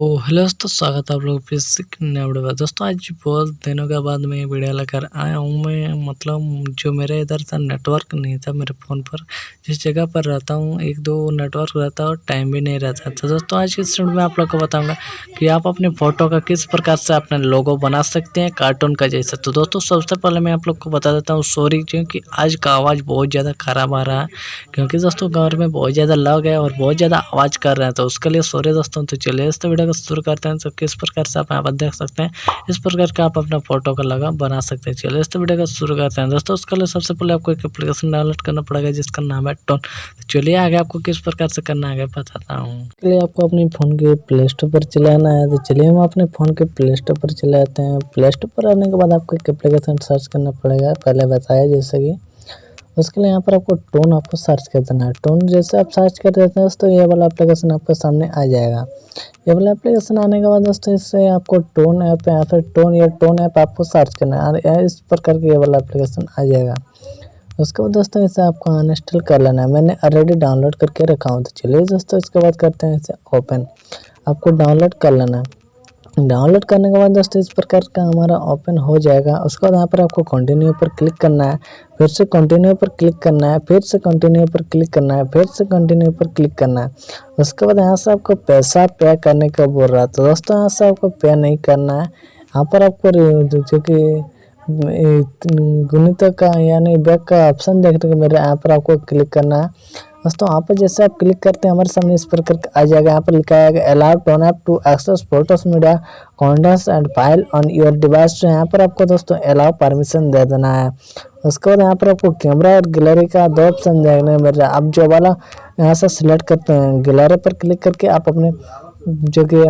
Hello दोस्तों, स्वागत है आप लोग फिर से नए वीडियो में। दोस्तों आज बहुत दिनों के बाद मैं वीडियो लेकर आया हूँ। मैं मतलब जो मेरे इधर था नेटवर्क नहीं था मेरे फ़ोन पर। जिस जगह पर रहता हूँ एक दो नेटवर्क रहता है और टाइम भी नहीं रहता। तो दोस्तों आज की इस वीडियो में आप लोग को बताऊँगा कि आप अपने फ़ोटो का किस प्रकार से अपने लोगो बना सकते हैं कार्टून का जैसा। तो दोस्तों सबसे पहले मैं आप लोग को बता देता हूँ सॉरी, क्योंकि आज का आवाज़ बहुत ज़्यादा ख़राब आ रहा है, क्योंकि दोस्तों घर में बहुत ज़्यादा लग है और बहुत ज़्यादा आवाज़ कर रहे हैं, तो उसके लिए सॉरी दोस्तों। तो चलिए इस वीडियो को शुरू करते हैं। तो किस प्रकार से आप यहाँ पर देख सकते हैं, इस प्रकार का आप अपना फोटो का लगा बना सकते हैं। चलिए इस वीडियो को शुरू करते हैं दोस्तों। उसके लिए सबसे पहले आपको एक एप्लीकेशन डाउनलोड करना पड़ेगा जिसका नाम है टोन। तो चलिए आगे आपको किस प्रकार से करना है बताता हूँ। इसके लिए आपको अपने फ़ोन के प्ले स्टोर पर चलाना है। तो चलिए हम अपने फ़ोन के प्ले स्टोर पर चले जाते हैं। प्ले स्टोर पर आने के बाद आपको एक एप्लीकेशन सर्च करना पड़ेगा, पहले बताया जैसे कि। उसके लिए यहाँ पर आपको टोन आपको सर्च कर देना है। टोन जैसे आप सर्च कर देते हैं दोस्तों, ये वाला एप्लीकेशन आपके सामने आ जाएगा। ये वाला एप्लीकेशन आने के बाद दोस्तों इससे आपको टोन ऐप या फिर टोन ऐप आपको सर्च करना है और इस प्रकार के ये वाला एप्लीकेशन आ जाएगा। उसके बाद दोस्तों इसे आपको अनइंस्टॉल कर लेना है। मैंने ऑलरेडी डाउनलोड करके रखा हूँ। तो चलिए दोस्तों इसके बाद करते हैं इसे ओपन। आपको डाउनलोड कर लेना है। डाउनलोड करने के बाद दोस्तों इस प्रकार का हमारा ओपन हो जाएगा। उसके बाद यहाँ पर आपको कंटिन्यू पर क्लिक करना है, फिर से कंटिन्यू पर क्लिक करना है, फिर से कंटिन्यू पर क्लिक करना है, फिर से कंटिन्यू पर क्लिक करना है। उसके बाद यहाँ से आपको पैसा पे करने का बोल रहा है। तो दोस्तों यहाँ से आपको पे नहीं करना है। यहाँ पर आपको जो कि गुणित का यानी बैक का ऑप्शन देखने को मिल रहा है, यहाँ पर आपको क्लिक करना है। दोस्तों यहाँ पर जैसे आप क्लिक करते हैं हमारे सामने इस प्रकार आ जाएगा। यहाँ पर लिखा है allow tone app to access photos media contents and file on your device. तो यहाँ पर आपको दोस्तों अलाउ परमिशन दे देना है। उसके बाद यहाँ पर आपको कैमरा और गैलरी का दो ऑप्शन देखने मिल रहा है। आप जो वाला यहाँ से सिलेक्ट करते हैं, गैलरी पर क्लिक करके आप अपने जो कि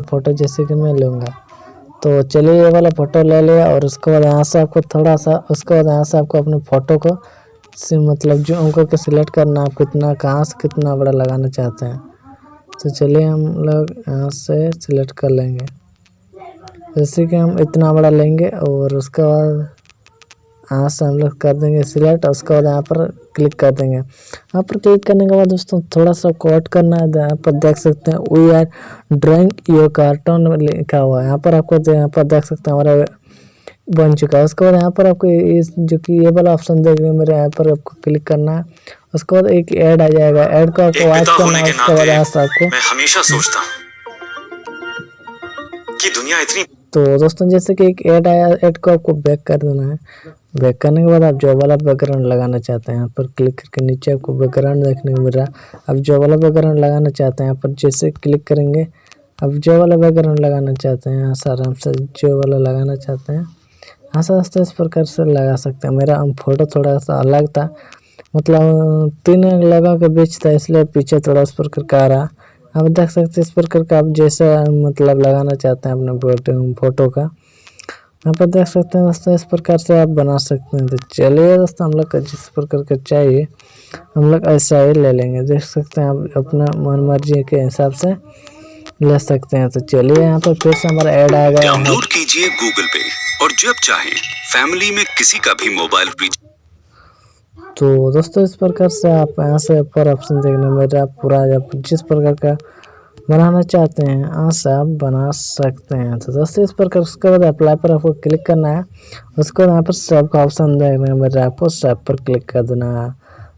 फ़ोटो जैसे कि मैं लूँगा, तो चलिए ये वाला फ़ोटो ले लिया। और उसके बाद यहाँ से आपको थोड़ा सा, उसके बाद यहाँ से आपको अपने फ़ोटो को से मतलब जो उनको के सिलेक्ट करना, आप कितना कहाँ से कितना बड़ा लगाना चाहते हैं। तो चलिए हम लोग यहाँ से सिलेक्ट कर लेंगे, जैसे कि हम इतना बड़ा लेंगे और उसके बाद यहाँ से हम लोग कर देंगे सिलेक्ट। उसके बाद यहाँ पर क्लिक कर देंगे। यहाँ पर क्लिक करने के बाद दोस्तों थोड़ा सा कोट करना है। यहाँ पर देख सकते हैं we are drawing your cartoon लिखा हुआ है। यहाँ पर आपको यहाँ पर देख सकते हैं हमारा बन चुका है। उसके बाद यहाँ पर आपको इस जो कि ये वाला ऑप्शन देखने में मेरे यहाँ पर आपको क्लिक करना है। उसके बाद एक ऐड आ जाएगा, ऐड को आपको वॉच करना है। उसके बाद यहाँ से आपको मैं हमेशा सोचता कि दुनिया इतनी। तो दोस्तों जैसे कि एक ऐड आया, ऐड को आपको बैक कर देना है। बैक करने के बाद आप जो वाला बैकग्राउंड लगाना चाहते हैं यहाँ पर क्लिक करके नीचे आपको बैकग्राउंड देखने को मिल रहा है। आप जो वाला बैकग्राउंड लगाना चाहते हैं यहाँ पर जैसे क्लिक करेंगे, आप जो वाला बैकग्राउंड लगाना चाहते हैं यहाँ से आराम से जो वाला लगाना चाहते हैं यहाँ से दोस्तों इस प्रकार से लगा सकते हैं। मेरा फ़ोटो थोड़ा सा अलग था, मतलब तीन लगा के बीच था, इसलिए पीछे थोड़ा इस प्रकार का आ रहा। आप देख सकते हैं इस प्रकार का आप जैसा मतलब लगाना चाहते हैं अपने फ़ोटो का, यहाँ पर देख सकते हैं दोस्तों इस प्रकार से आप बना सकते हैं। तो चलिए दोस्तों हम लोग का जिस प्रकार का चाहिए हम लोग ऐसा ही ले लेंगे। देख सकते हैं आप अपना मन मर्जी के हिसाब से ले सकते हैं। तो चलिए यहाँ पर फिर से हमारा ऐड आ गया। डाउनलोड कीजिए गूगल पे और जब चाहे फैमिली में किसी का भी मोबाइल रिचार्ज। तो दोस्तों इस प्रकार से आप यहाँ से ऊपर ऑप्शन देखने में मेरा पूरा आप जिस प्रकार का बनाना चाहते हैं यहाँ से आप बना सकते हैं। तो दोस्तों इस प्रकार उसके बाद अप्लाई पर आपको क्लिक करना है। उसके बाद यहाँ पर सेव का ऑप्शन देखने में मेरा आपको सेव पर क्लिक कर देना है।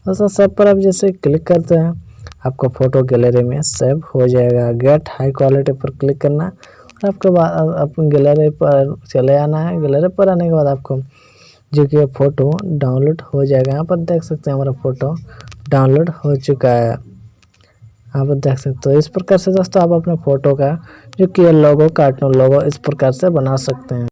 दोस्तों सेव पर आप जैसे क्लिक करते हैं आपको फ़ोटो गैलरी में सेव हो जाएगा। गेट हाई क्वालिटी पर क्लिक करना और आपके बाद अपनी गैलरी पर चले आना है। गैलरी पर आने के बाद आपको जो कि फ़ोटो डाउनलोड हो जाएगा। यहाँ पर देख सकते हैं हमारा फ़ोटो डाउनलोड हो चुका है। आप देख सकते हो इस प्रकार से दोस्तों आप अपने फ़ोटो का जो कि लोगो कार्टून लोगो इस प्रकार से बना सकते हैं।